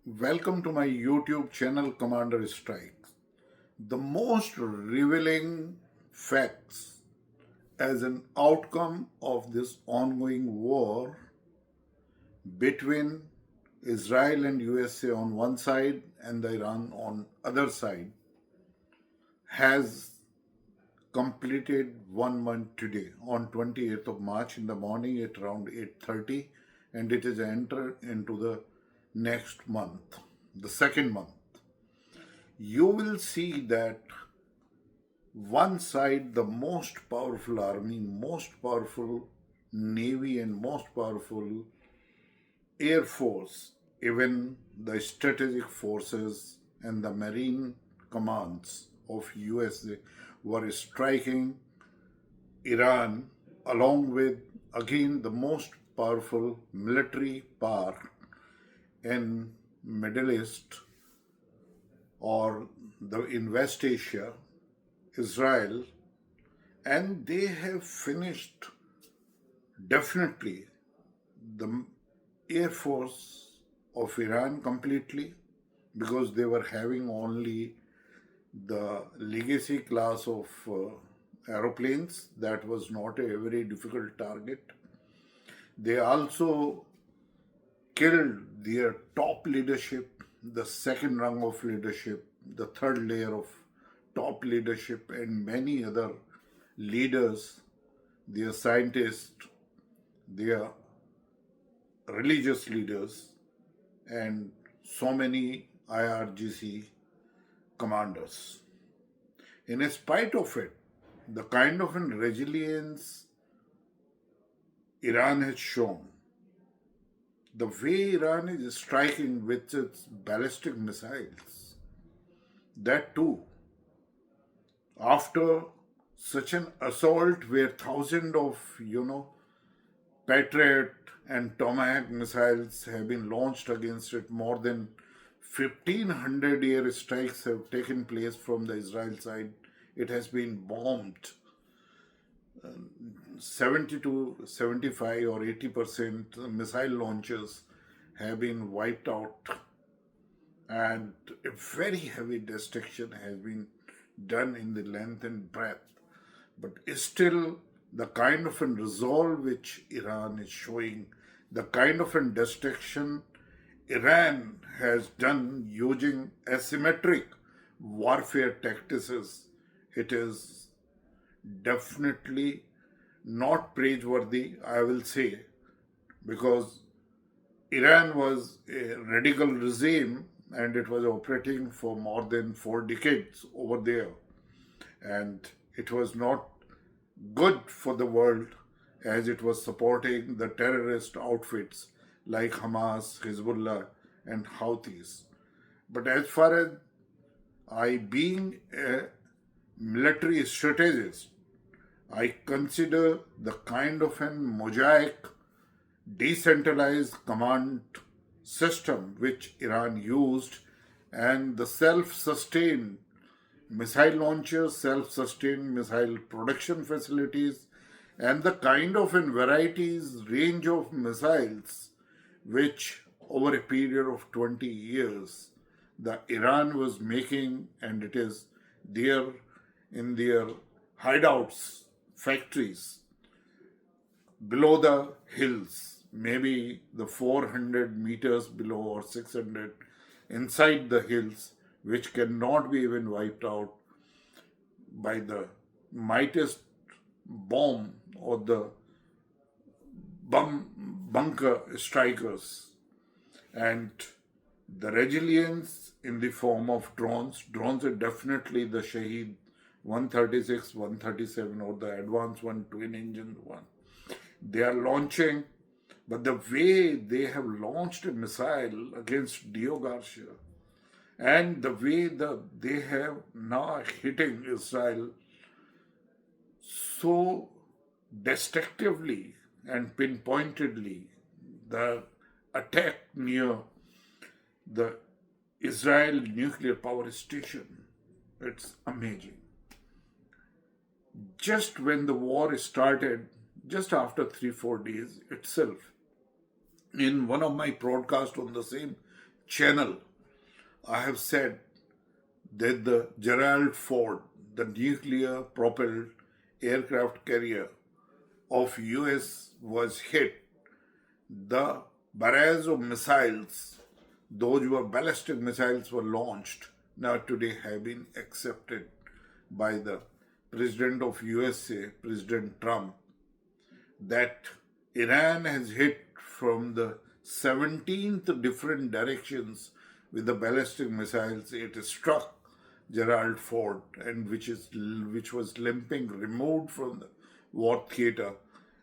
Welcome to my YouTube channel Commander Strikes. The most revealing facts as an outcome of this ongoing war between Israel and USA on one side and the Iran on other side has completed 1 month today on 28th of March in the morning at around 8:30, and it is entered into the next month, the second month. You will see that one side, the most powerful army, most powerful navy, and most powerful air force, even the strategic forces and the marine commands of USA were striking Iran along with again the most powerful military power in Middle East or in West Asia, Israel, and they have finished definitely the air force of Iran completely because they were having only the legacy class of aeroplanes. That was not a very difficult target. They also killed their top leadership, the second rung of leadership, the third layer of top leadership, and many other leaders, their scientists, their religious leaders, and so many IRGC commanders. In spite of it, the kind of resilience Iran has shown, the way Iran is striking with its ballistic missiles, that too, after such an assault where thousands of, Patriot and Tomahawk missiles have been launched against it, more than 1,500 air strikes have taken place from the Israel side. It has been bombed. 70 to 75 or 80% missile launches have been wiped out, and a very heavy destruction has been done in the length and breadth. But still, the kind of resolve which Iran is showing, the kind of destruction Iran has done using asymmetric warfare tactics, it is definitely not praiseworthy, I will say, because Iran was a radical regime and it was operating for more than 4 decades over there. And it was not good for the world as it was supporting the terrorist outfits like Hamas, Hezbollah, and Houthis. But as far as I, being a military strategist, I consider the kind of an mosaic decentralized command system which Iran used and the self sustained missile launchers, self sustained missile production facilities, and the kind of and varieties range of missiles which over a period of 20 years the Iran was making, and it is there in their hideouts, factories below the hills, maybe the 400 meters below or 600 inside the hills, which cannot be even wiped out by the mightiest bomb or the bunker strikers. And the resilience in the form of drones. Drones are definitely the Shahed 136, 137, or the advanced one, twin engine one. They are launching, but the way they have launched a missile against Dio Garcia and the way they have now hitting Israel so destructively and pinpointedly, the attack near the Israel nuclear power station, it's amazing. Just when the war started, just after 3 4 days itself, in one of my broadcasts on the same channel, I have said that the Gerald Ford, the nuclear-propelled aircraft carrier of US was hit. The barrage of missiles, those were ballistic missiles, were launched. Now today have been accepted by the President of USA, President Trump, that Iran has hit from the 17th different directions with the ballistic missiles. It struck Gerald Ford, and which was limping, removed from the war theater,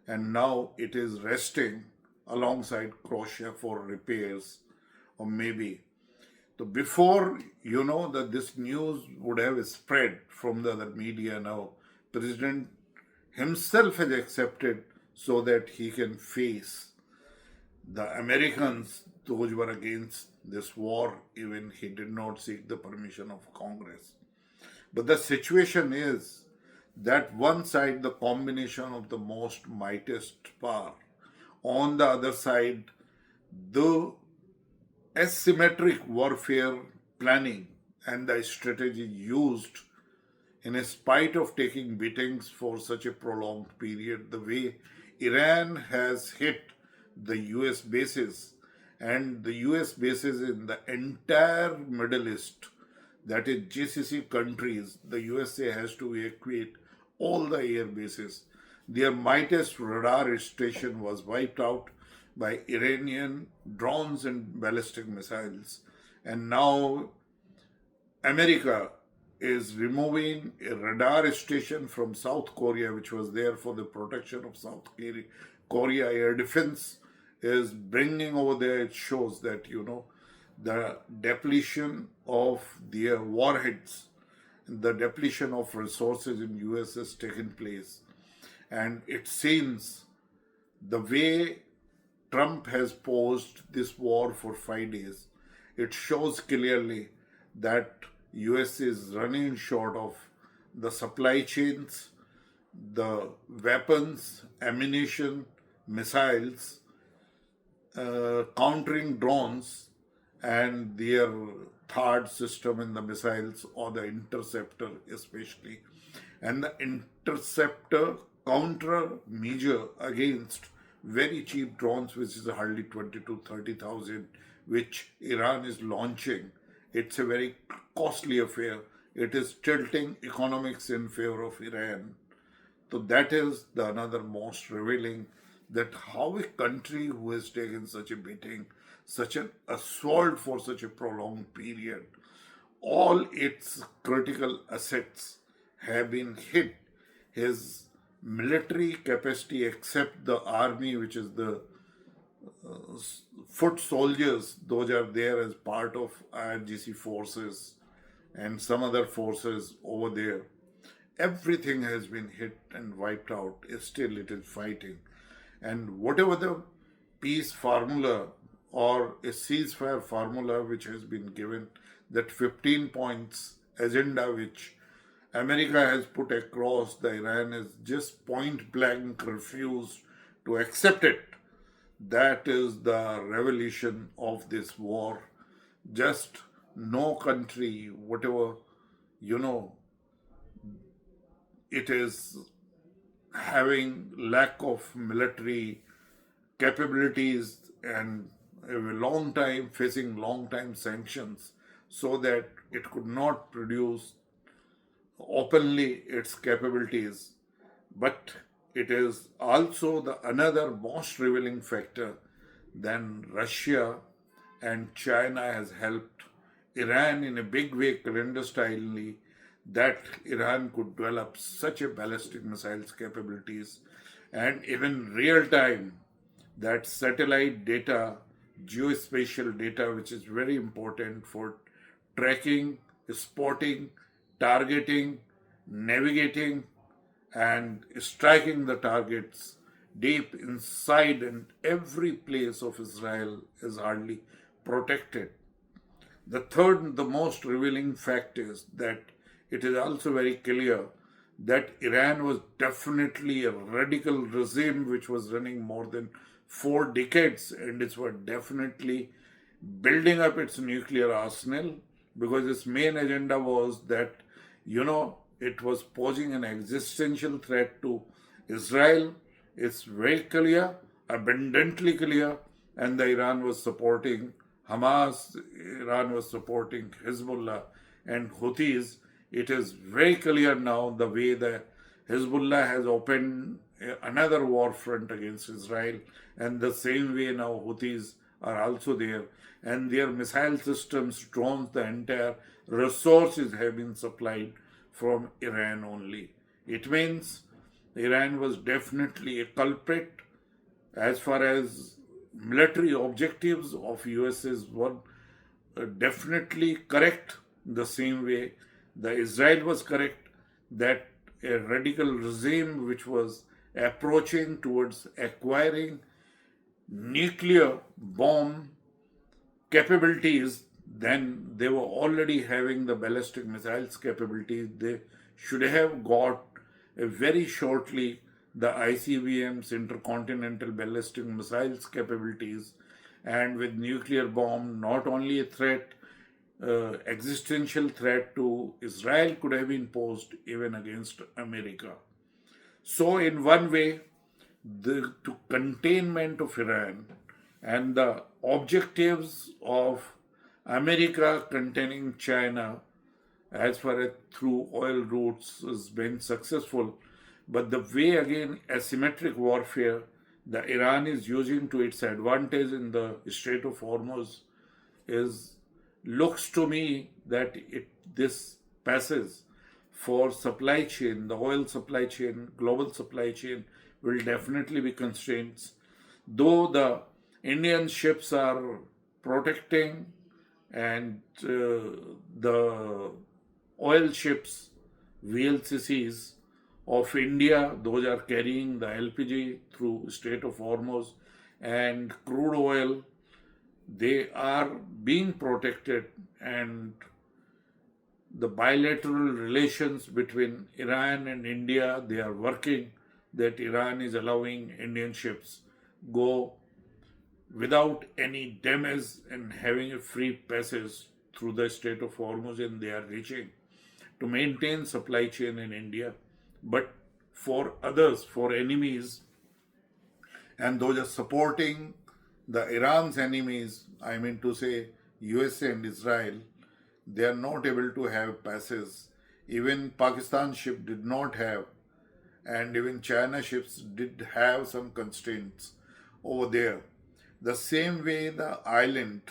and now it is resting alongside Croatia for repairs, or maybe. So before that this news would have spread from the other media, now President himself has accepted so that he can face the Americans, those who were against this war. Even he did not seek the permission of Congress. But the situation is that one side, the combination of the most mightiest power, on the other side, the asymmetric warfare planning and the strategy used in spite of taking beatings for such a prolonged period, the way Iran has hit the US bases, and the US bases in the entire Middle East, that is GCC countries, the USA has to evacuate all the air bases. Their mightiest radar station was wiped out by Iranian drones and ballistic missiles. And now America is removing a radar station from South Korea, which was there for the protection of South Korea air defense, is bringing over there. It shows that, the depletion of their warheads, the depletion of resources in US has taken place. And it seems the way Trump has posed this war for 5 days, it shows clearly that US is running short of the supply chains, the weapons, ammunition, missiles, countering drones, and their third system in the missiles, or the interceptor especially. And the interceptor counter measure against very cheap drones, which is hardly 20 to 30,000, which Iran is launching. It's a very costly affair. It is tilting economics in favor of Iran. So that is the another most revealing, that how a country who has taken such a beating, such an assault for such a prolonged period, all its critical assets have been hit. His military capacity, except the army, which is the foot soldiers, those are there as part of IRGC forces and some other forces over there. Everything has been hit and wiped out. Still, it is fighting. And whatever the peace formula or a ceasefire formula which has been given, that 15 points agenda which America has put across, the Iran has just point blank refused to accept it. That is the revelation of this war. Just no country, whatever, it is having lack of military capabilities and a long time facing long time sanctions, so that it could not produce openly its capabilities. But it is also the another most revealing factor. Then Russia and China has helped Iran in a big way, clandestinely, that Iran could develop such a ballistic missiles capabilities, and even real time, that satellite data, geospatial data, which is very important for tracking, spotting, targeting, navigating, and striking the targets deep inside, and every place of Israel is hardly protected. The third, the most revealing fact is that it is also very clear that Iran was definitely a radical regime which was running more than 4 decades, and it was definitely building up its nuclear arsenal, because its main agenda was that, it was posing an existential threat to Israel. It's very clear, abundantly clear, and the Iran was supporting Hamas, Iran was supporting Hezbollah and Houthis. It is very clear now the way the Hezbollah has opened another war front against Israel, and the same way now Houthis are also there, and their missile systems, drones, the entire resources have been supplied from Iran only. It means Iran was definitely a culprit as far as military objectives of US's were definitely correct, the same way the Israel was correct, that a radical regime which was approaching towards acquiring nuclear bomb capabilities, then they were already having the ballistic missiles capabilities. They should have got very shortly the ICBMs, intercontinental ballistic missiles capabilities, and with nuclear bomb, not only a threat, existential threat to Israel could have been posed even against America. So, in one way, the to containment of Iran and the objectives of America containing China as far as through oil routes has been successful. But the way again asymmetric warfare the Iran is using to its advantage in the Strait of Hormuz is looks to me that this passes for supply chain, the oil supply chain, global supply chain will definitely be constraints. Though the Indian ships are protecting, and the oil ships, VLCCs of India, those are carrying the LPG through Strait of Hormuz, and crude oil, they are being protected, and the bilateral relations between Iran and India, they are working, that Iran is allowing Indian ships go without any damage and having a free passage through the Strait of Hormuz, and they are reaching to maintain supply chain in India. But for others, for enemies, and those are supporting the Iran's enemies, I mean to say USA and Israel, they are not able to have passes. Even Pakistan ship did not have, and even China ships did have some constraints over there. The same way the island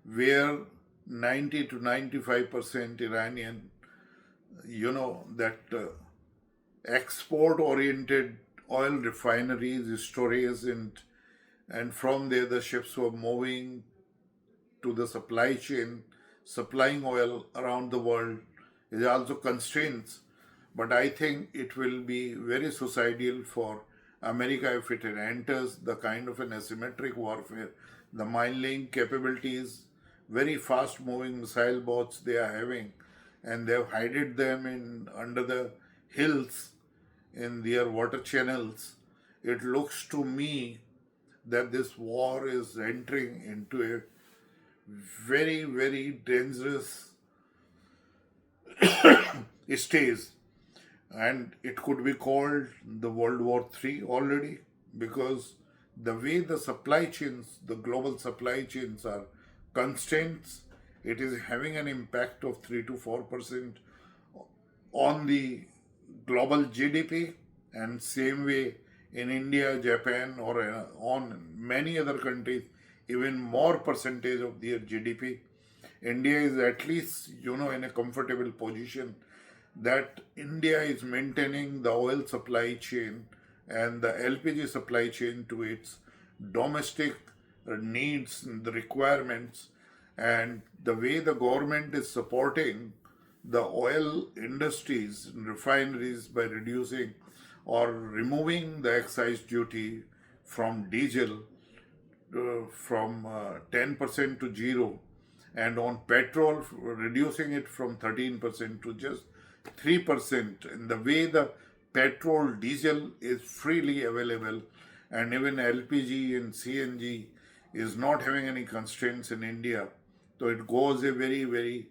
where 90 to 95% Iranian, that export oriented oil refineries, storage, and from there the ships were moving to the supply chain, supplying oil around the world, is also constraints. But I think it will be very suicidal for America if it enters the kind of an asymmetric warfare. The mine laying capabilities, very fast moving missile boats they are having, and they have hidden them in under the hills in their water channels. It looks to me that this war is entering into a very, very dangerous stage, and it could be called the World War III already, because the way the supply chains, the global supply chains are constraints, it is having an impact of 3 to 4% on the global GDP, and same way in India, Japan, or on many other countries, even more percentage of their GDP. India is at least, in a comfortable position that India is maintaining the oil supply chain and the LPG supply chain to its domestic needs and the requirements, and the way the government is supporting the oil industries and refineries by reducing or removing the excise duty from diesel from 10% to zero, and on petrol reducing it from 13% to just 3%. And the way the petrol, diesel is freely available, and even LPG and CNG is not having any constraints in India. So it goes a very, very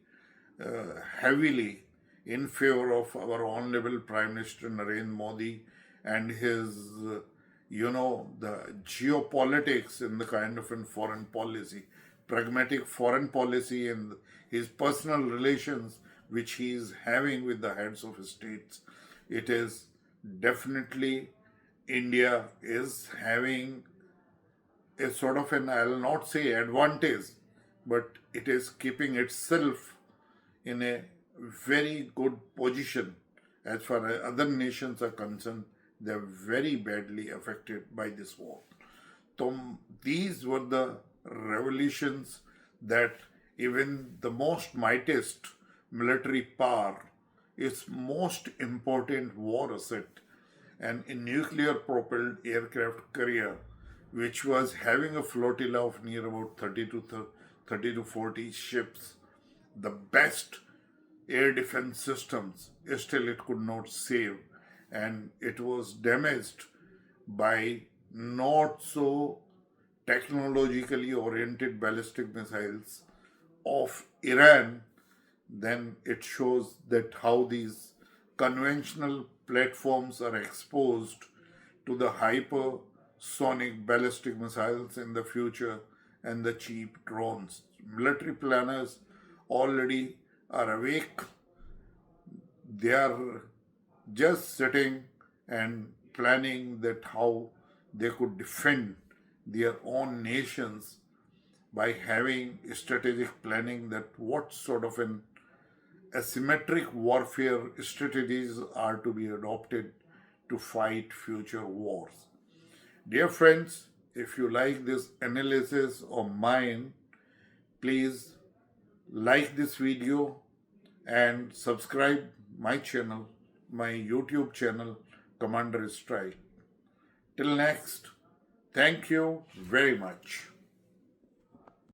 heavily in favor of our Honorable Prime Minister Narendra Modi and his, the geopolitics in the kind of in foreign policy, pragmatic foreign policy, and his personal relations which he is having with the heads of states. It is definitely India is having a sort of an, I'll not say advantage, but it is keeping itself in a very good position as far as other nations are concerned. They are very badly affected by this war. So these were the revelations that even the most mightiest military power, its most important war asset, and a nuclear propelled aircraft carrier, which was having a flotilla of near about 30 to 40 ships, the best air defense systems, still it could not save, and it was damaged by not so technologically oriented ballistic missiles of Iran. Then it shows that how these conventional platforms are exposed to the hypersonic ballistic missiles in the future and the cheap drones. Military planners already are awake. They are just sitting and planning that how they could defend their own nations by having strategic planning, that what sort of an asymmetric warfare strategies are to be adopted to fight future wars. Dear friends, if you like this analysis of mine, please like this video and subscribe my channel, my YouTube channel, Commander Strike. Till next, thank you very much.